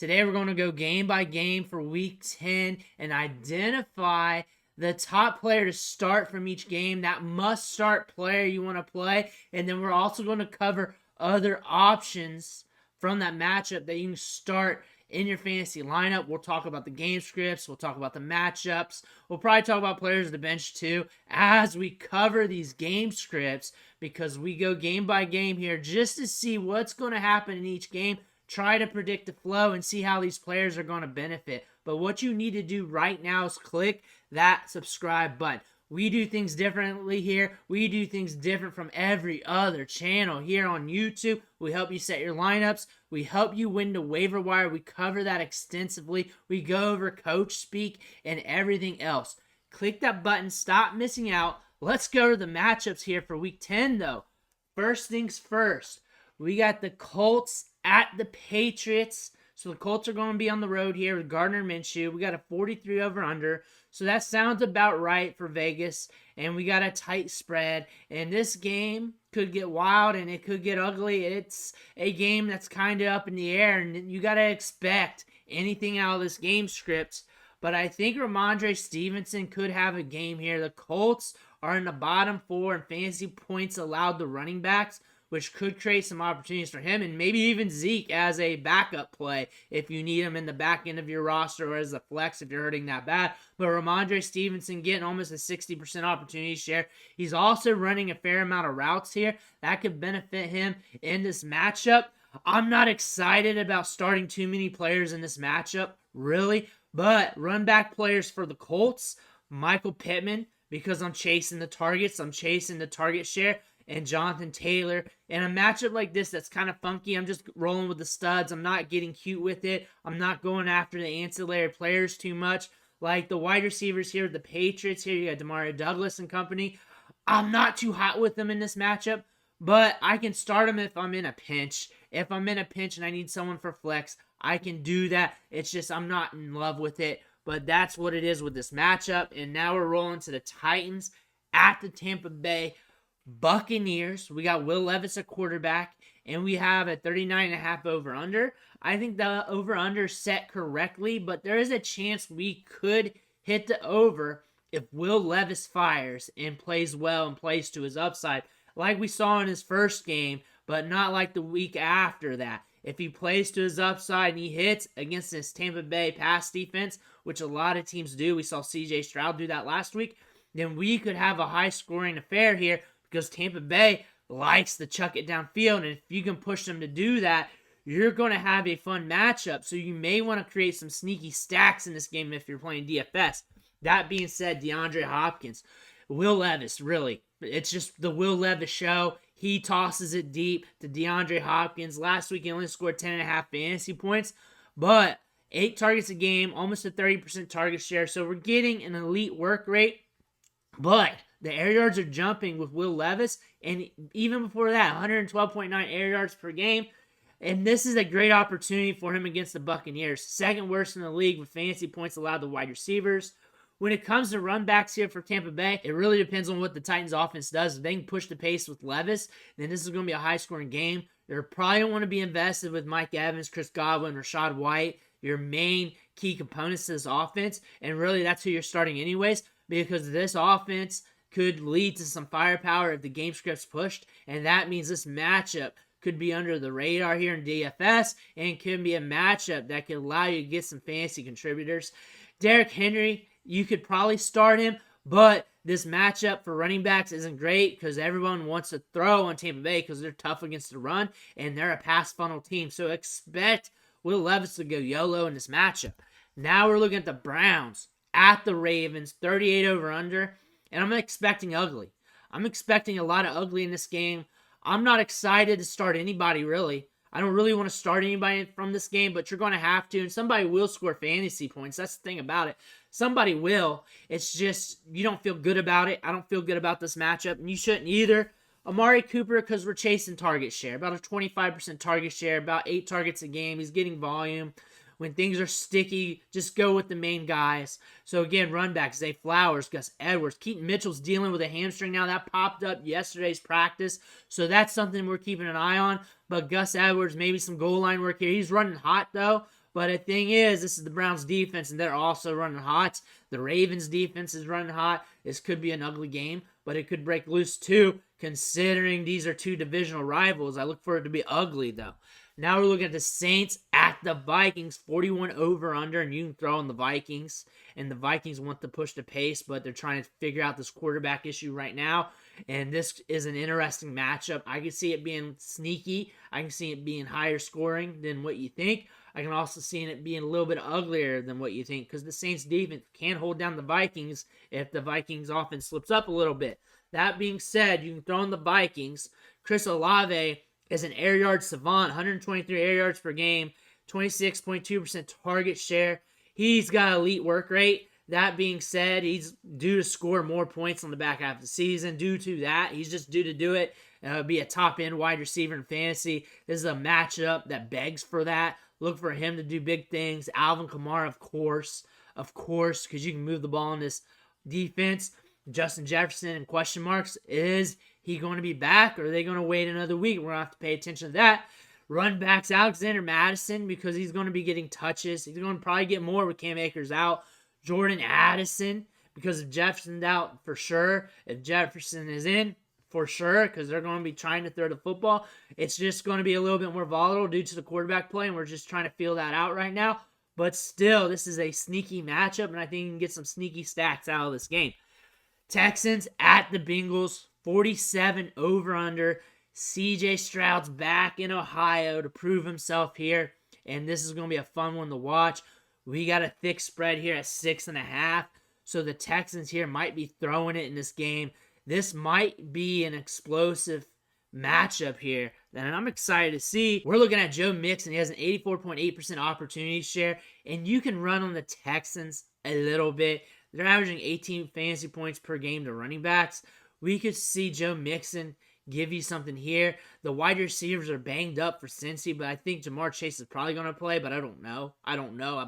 Today we're going to go game by game for week 10 and identify the top player to start from each game, that must start player you want to play. And then we're also going to cover other options from that matchup that you can start in your fantasy lineup. We'll talk about the game scripts. We'll talk about the matchups. We'll probably talk about players of the bench too as we cover these game scripts, because we go game by game here just to see what's going to happen in each game. Try to predict the flow and see how these players are going to benefit. But what you need to do right now is click that subscribe button. We do things differently here. We do things different from every other channel here on YouTube. We help you set your lineups. We help you win the waiver wire. We cover that extensively. We go over coach speak and everything else. Click that button. Stop missing out. Let's go to the matchups here for week 10 though. First things first. We got the Colts at the Patriots. So the Colts are going to be on the road here with Gardner Minshew. We got a 43 over-under. So that sounds about right for Vegas. And we got a tight spread. And this game could get wild and it could get ugly. It's a game that's kind of up in the air. And you got to expect anything out of this game script. But I think Ramondre Stevenson could have a game here. The Colts are in the bottom 4 in fantasy points allowed to running backs, which could create some opportunities for him and maybe even Zeke as a backup play if you need him in the back end of your roster or as a flex if you're hurting that bad. But Ramondre Stevenson getting almost a 60% opportunity share. He's also running a fair amount of routes here. That could benefit him in this matchup. I'm not excited about starting too many players in this matchup, really. But run back players for the Colts, Michael Pittman, because I'm chasing the targets. I'm chasing the target share. And Jonathan Taylor. In a matchup like this that's kind of funky, I'm just rolling with the studs. I'm not getting cute with it. I'm not going after the ancillary players too much. Like the wide receivers here, the Patriots here, you got Demario Douglas and company. I'm not too hot with them in this matchup, but I can start them if I'm in a pinch. If I'm in a pinch and I need someone for flex, I can do that. It's just I'm not in love with it, but that's what it is with this matchup. And now we're rolling to the Titans at the Tampa Bay Buccaneers. We got Will Levis at quarterback, and we have a 39.5 over-under. I think the over-under is set correctly, but there is a chance we could hit the over if Will Levis fires and plays well and plays to his upside, like we saw in his first game, but not like the week after that. If he plays to his upside and he hits against this Tampa Bay pass defense, which a lot of teams do, we saw C.J. Stroud do that last week, then we could have a high-scoring affair here, because Tampa Bay likes to chuck it downfield, and if you can push them to do that, you're going to have a fun matchup. So you may want to create some sneaky stacks in this game if you're playing DFS. That being said, DeAndre Hopkins, Will Levis, really. It's just the Will Levis show. He tosses it deep to DeAndre Hopkins. Last week he only scored 10.5 fantasy points, but 8 targets a game, almost a 30% target share. So we're getting an elite work rate, but the air yards are jumping with Will Levis, and even before that, 112.9 air yards per game. And this is a great opportunity for him against the Buccaneers. Second worst in the league with fantasy points allowed to wide receivers. When it comes to run backs here for Tampa Bay, it really depends on what the Titans offense does. If they can push the pace with Levis, then this is going to be a high-scoring game. They're probably going to want to be invested with Mike Evans, Chris Godwin, Rashad White, your main key components to this offense. And really, that's who you're starting anyways, because this offense could lead to some firepower if the game script's pushed, and that means this matchup could be under the radar here in DFS, and could be a matchup that could allow you to get some fantasy contributors. Derrick Henry, you could probably start him, but this matchup for running backs isn't great because everyone wants to throw on Tampa Bay because they're tough against the run, and they're a pass funnel team, so expect Will Levis to go YOLO in this matchup. Now we're looking at the Browns at the Ravens, 38 over-under. And I'm expecting ugly. I'm expecting a lot of ugly in this game. I'm not excited to start anybody, really. I don't really want to start anybody from this game, but you're going to have to. And somebody will score fantasy points. That's the thing about it. Somebody will. It's just you don't feel good about it. I don't feel good about this matchup, and you shouldn't either. Amari Cooper, because we're chasing target share. About a 25% target share, about 8 targets a game. He's getting volume. When things are sticky, just go with the main guys. So again, run backs, Zay Flowers, Gus Edwards. Keaton Mitchell's dealing with a hamstring now. That popped up yesterday's practice. So that's something we're keeping an eye on. But Gus Edwards, maybe some goal line work here. He's running hot though. But the thing is, this is the Browns defense, and they're also running hot. The Ravens defense is running hot. This could be an ugly game, but it could break loose too, considering these are two divisional rivals. I look for it to be ugly, though. Now we're looking at the Saints at the Vikings, 41 over-under, and you can throw in the Vikings. And the Vikings want to push the pace, but they're trying to figure out this quarterback issue right now. And this is an interesting matchup. I can see it being sneaky. I can see it being higher scoring than what you think. I can also see it being a little bit uglier than what you think, because the Saints defense can hold down the Vikings if the Vikings offense slips up a little bit. That being said, you can throw in the Vikings. Chris Olave is an air yard savant, 123 air yards per game, 26.2% target share. He's got elite work rate. That being said, he's due to score more points on the back half of the season. Due to that, he's just due to do it. Be a top-end wide receiver in fantasy. This is a matchup that begs for that. Look for him to do big things. Alvin Kamara, of course, because you can move the ball in this defense. Justin Jefferson and question marks. Is he going to be back, or are they going to wait another week? We're going to have to pay attention to that. Run backs, Alexander Madison, because he's going to be getting touches. He's going to probably get more with Cam Akers out. Jordan Addison, because if Jefferson's out, for sure. If Jefferson is in, for sure, because they're going to be trying to throw the football. It's just going to be a little bit more volatile due to the quarterback play, and we're just trying to feel that out right now. But still, this is a sneaky matchup, and I think you can get some sneaky stats out of this game. Texans at the Bengals, 47 over-under. CJ Stroud's back in Ohio to prove himself here, and this is going to be a fun one to watch. We got a thick spread here at 6.5, so the Texans here might be throwing it in this game. This might be an explosive matchup here that I'm excited to see. We're looking at Joe Mixon. He has an 84.8% opportunity share, and you can run on the Texans a little bit. They're averaging 18 fantasy points per game to running backs. We could see Joe Mixon give you something here. The wide receivers are banged up for Cincy, but I think Jamar Chase is probably going to play, but I don't know,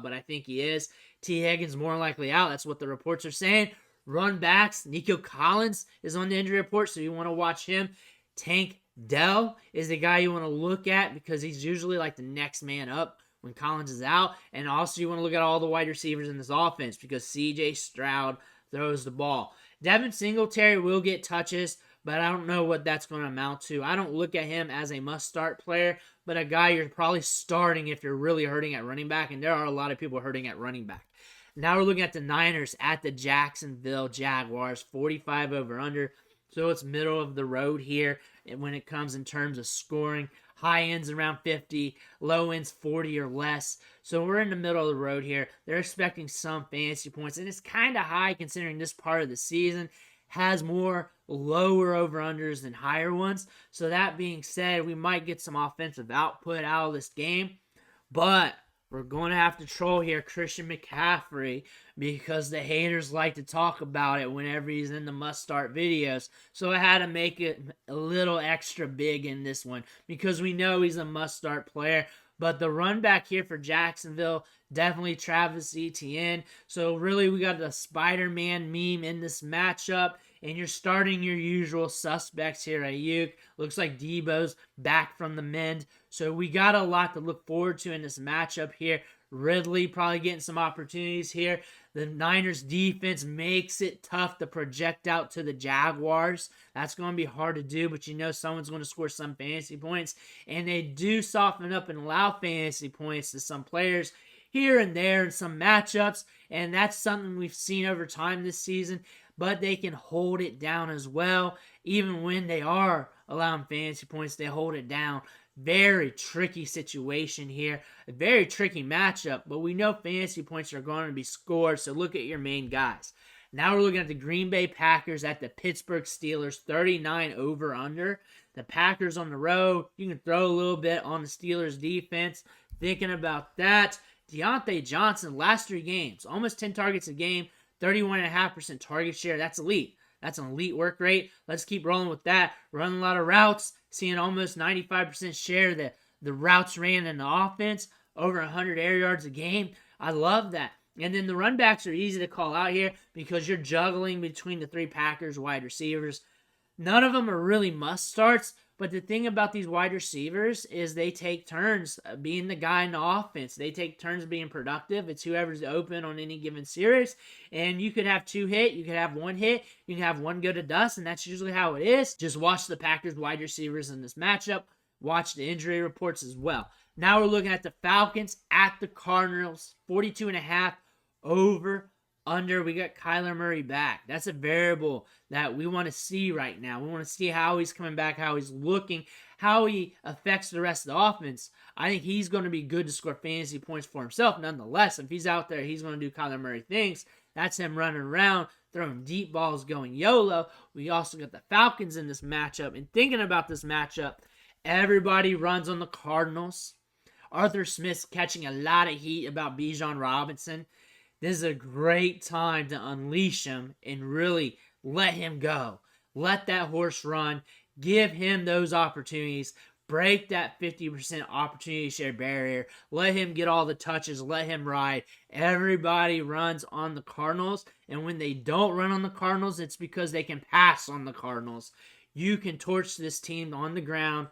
but I think he is. T. Higgins more likely out. That's what the reports are saying. Run backs, Nico Collins is on the injury report, so you want to watch him. Tank Dell is the guy you want to look at because he's usually like the next man up when Collins is out. And also you want to look at all the wide receivers in this offense because C.J. Stroud throws the ball. Devin Singletary will get touches, but I don't know what that's going to amount to. I don't look at him as a must-start player, but a guy you're probably starting if you're really hurting at running back, and there are a lot of people hurting at running back. Now we're looking at the Niners at the Jacksonville Jaguars, 45 over-under. So it's middle of the road here when it comes in terms of scoring. High ends around 50, low ends 40 or less. So we're in the middle of the road here. They're expecting some fantasy points, and it's kind of high considering this part of the season has more lower over-unders than higher ones. So that being said, we might get some offensive output out of this game, but we're going to have to troll here Christian McCaffrey because the haters like to talk about it whenever he's in the must-start videos. So I had to make it a little extra big in this one because we know he's a must-start player. But the run back here for Jacksonville, definitely Travis Etienne. So really we got the Spider-Man meme in this matchup. And you're starting your usual suspects here. Ayuk. Looks like Debo's back from the mend. So we got a lot to look forward to in this matchup here. Ridley probably getting some opportunities here. The Niners defense makes it tough to project out to the Jaguars. That's going to be hard to do, but you know someone's going to score some fantasy points. And they do soften up and allow fantasy points to some players here and there in some matchups. And that's something we've seen over time this season. But they can hold it down as well. Even when they are allowing fantasy points, they hold it down. Very tricky situation here. A very tricky matchup, but we know fantasy points are going to be scored, so look at your main guys. Now we're looking at the Green Bay Packers at the Pittsburgh Steelers, 39 over-under. The Packers on the road, you can throw a little bit on the Steelers defense. Thinking about that, Deontay Johnson, last 3 games, almost 10 targets a game, 31.5% target share. That's elite. That's an elite work rate. Let's keep rolling with that. Running a lot of routes, seeing almost 95% share that the routes ran in the offense, over 100 air yards a game. I love that. And then the run backs are easy to call out here because you're juggling between the 3 Packers wide receivers. None of them are really must starts, But the thing about these wide receivers is they take turns being the guy in the offense. They take turns being productive. It's whoever's open on any given series. And you could have 2 hit. You could have 1 hit. You can have 1 go to dust. And that's usually how it is. Just watch the Packers wide receivers in this matchup. Watch the injury reports as well. Now we're looking at the Falcons at the Cardinals. 42.5 over. Under, we got Kyler Murray back. That's a variable that we want to see right now. We want to see how he's coming back, how he's looking, how he affects the rest of the offense. I think he's going to be good to score fantasy points for himself. Nonetheless, if he's out there, he's going to do Kyler Murray things. That's him running around, throwing deep balls, going YOLO. We also got the Falcons in this matchup. And thinking about this matchup, everybody runs on the Cardinals. Arthur Smith's catching a lot of heat about Bijan Robinson. This is a great time to unleash him and really let him go. Let that horse run. Give him those opportunities. Break that 50% opportunity share barrier. Let him get all the touches. Let him ride. Everybody runs on the Cardinals. And when they don't run on the Cardinals, it's because they can pass on the Cardinals. You can torch this team on the ground.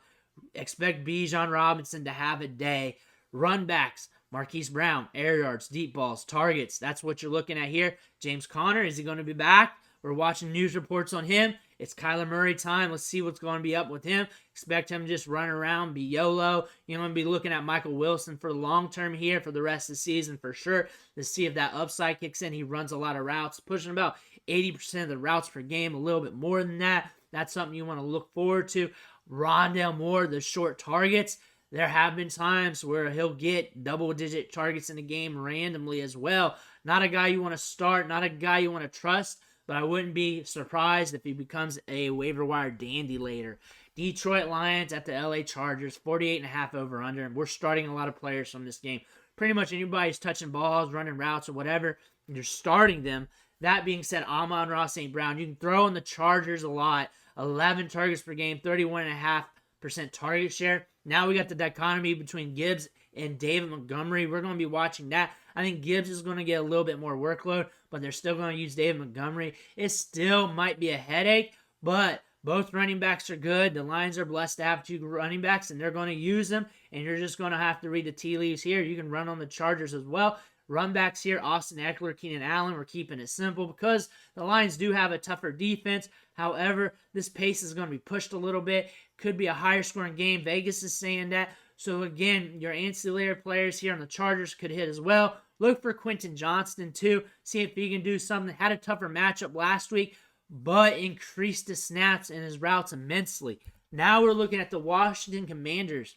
Expect Bijan Robinson to have a day. Run backs. Marquise Brown, air yards, deep balls, targets. That's what you're looking at here. James Conner, is he going to be back? We're watching news reports on him. It's Kyler Murray time. Let's see what's going to be up with him. Expect him to just run around, be YOLO. You're going to be looking at Michael Wilson for the long term here for the rest of the season for sure to see if that upside kicks in. He runs a lot of routes, pushing about 80% of the routes per game, a little bit more than that. That's something you want to look forward to. Rondale Moore, the short targets. There have been times where he'll get double-digit targets in the game randomly as well. Not a guy you want to start, not a guy you want to trust, but I wouldn't be surprised if he becomes a waiver wire dandy later. Detroit Lions at the LA Chargers, 48.5 over under, and we're starting a lot of players from this game. Pretty much anybody who's touching balls, running routes, or whatever, you're starting them. That being said, Amon-Ra St. Brown, you can throw in the Chargers a lot. 11 targets per game, 31.5% target share. Now we got the dichotomy between Gibbs and David Montgomery. We're going to be watching that. I think Gibbs is going to get a little bit more workload, but they're still going to use David Montgomery. It still might be a headache, but both running backs are good. The Lions are blessed to have 2 running backs, and they're going to use them, and you're just going to have to read the tea leaves here. You can run on the Chargers as well. Run backs here, Austin Eckler, Keenan Allen. We're keeping it simple because the Lions do have a tougher defense. However, this pace is going to be pushed a little bit. Could be a higher scoring game. Vegas is saying that. So again, your ancillary players here on the Chargers could hit as well. Look for Quentin Johnston too. See if he can do something. Had a tougher matchup last week, but increased his snaps and his routes immensely. Now we're looking at the Washington Commanders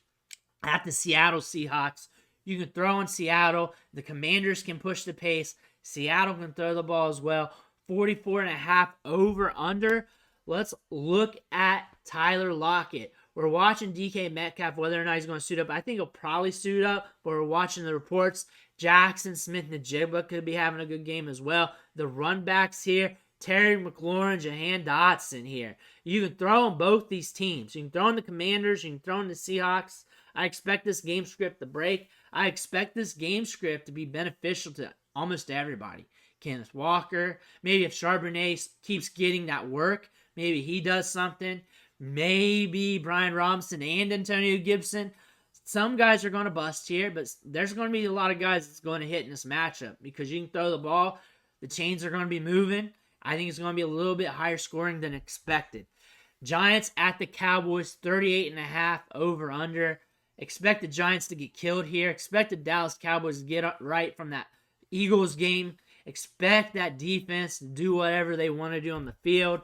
at the Seattle Seahawks. You can throw in Seattle. The Commanders can push the pace. Seattle can throw the ball as well. 44.5 over under. Let's look at Tyler Lockett. We're watching DK Metcalf, whether or not he's going to suit up. I think he'll probably suit up, but we're watching the reports. Jackson Smith-Njigba could be having a good game as well. The run backs here, Terry McLaurin, Jahan Dotson here. You can throw in both these teams. You can throw in the Commanders. You can throw in the Seahawks. I expect this game script to break. I expect this game script to be beneficial to almost everybody. Kenneth Walker, maybe if Charbonnet keeps getting that work, maybe he does something. Maybe Brian Robinson and Antonio Gibson. Some guys are going to bust here, but there's going to be a lot of guys that's going to hit in this matchup because you can throw the ball. The chains are going to be moving. I think it's going to be a little bit higher scoring than expected. Giants at the Cowboys, 38.5 over under. Expect the Giants to get killed here. Expect the Dallas Cowboys to get right from that Eagles game. Expect that defense to do whatever they want to do on the field.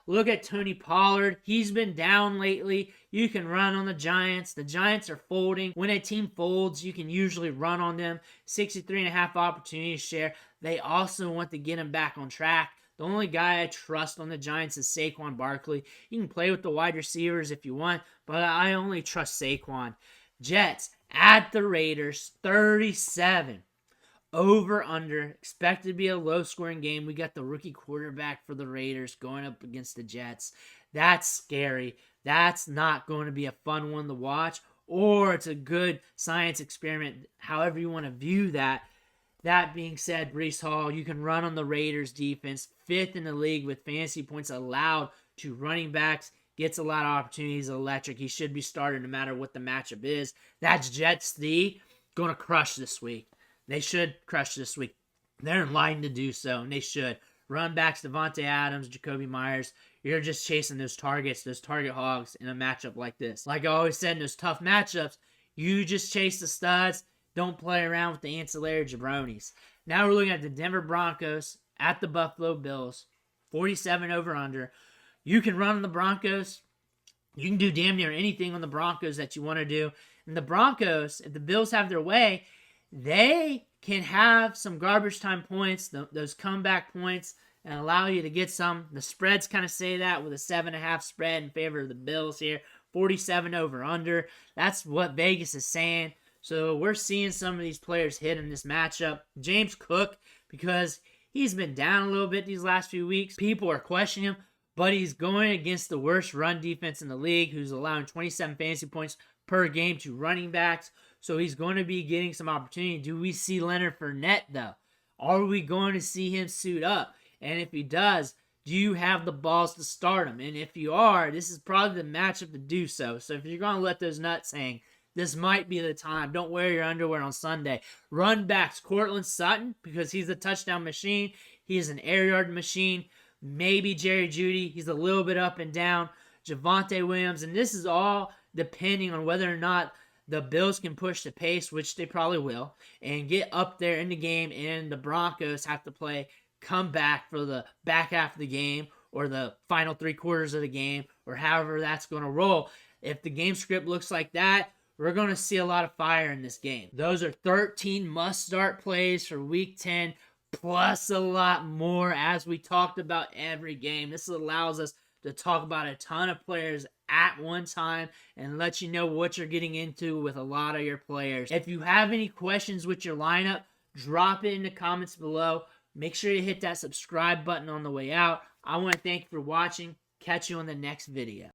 Look at Tony Pollard. He's been down lately. You can run on the Giants. The Giants are folding. When a team folds, you can usually run on them. 63.5 opportunity share. They also want to get him back on track. The only guy I trust on the Giants is Saquon Barkley. You can play with the wide receivers if you want, but I only trust Saquon. Jets at the Raiders, 37. Over, under, expected to be a low-scoring game. We got the rookie quarterback for the Raiders going up against the Jets. That's scary. That's not going to be a fun one to watch, or it's a good science experiment, however you want to view that. That being said, Breece Hall, you can run on the Raiders defense, 5th in the league with fantasy points allowed to running backs. gets a lot of opportunities, electric. He should be started no matter what the matchup is. That's Jets D going to crush this week. They should crush this week. They're in line to do so, and they should. Run backs, Devontae Adams, Jacoby Myers. You're just chasing those targets, those target hogs in a matchup like this. Like I always said in those tough matchups, you just chase the studs. Don't play around with the ancillary jabronis. Now we're looking at the Denver Broncos at the Buffalo Bills. 47 over under. You can run on the Broncos. You can do damn near anything on the Broncos that you want to do. And the Broncos, if the Bills have their way, they can have some garbage time points, those comeback points, and allow you to get some. The spreads kind of say that with a 7.5 spread in favor of the Bills here. 47 over under. That's what Vegas is saying. So we're seeing some of these players hit in this matchup. James Cook, because he's been down a little bit these last few weeks. People are questioning him, but he's going against the worst run defense in the league, who's allowing 27 fantasy points per game to running backs. So he's going to be getting some opportunity. Do we see Leonard Fournette, though? Are we going to see him suit up? And if he does, do you have the balls to start him? And if you are, this is probably the matchup to do so. So if you're going to let those nuts hang, this might be the time. Don't wear your underwear on Sunday. Run backs, Cortland Sutton, because he's a touchdown machine. He's an air yard machine. Maybe Jerry Jeudy. He's a little bit up and down. Javonte Williams. And this is all depending on whether or not the Bills can push the pace, which they probably will, and get up there in the game, and the Broncos have to come back for the back half of the game or the final 3 quarters of the game or however that's going to roll. If the game script looks like that, we're going to see a lot of fire in this game. Those are 13 must-start plays for Week 10, plus a lot more as we talked about every game. This allows us to talk about a ton of players at one time and let you know what you're getting into with a lot of your players. If you have any questions with your lineup, drop it in the comments below. Make sure you hit that subscribe button on the way out. I want to thank you for watching. Catch you on the next video.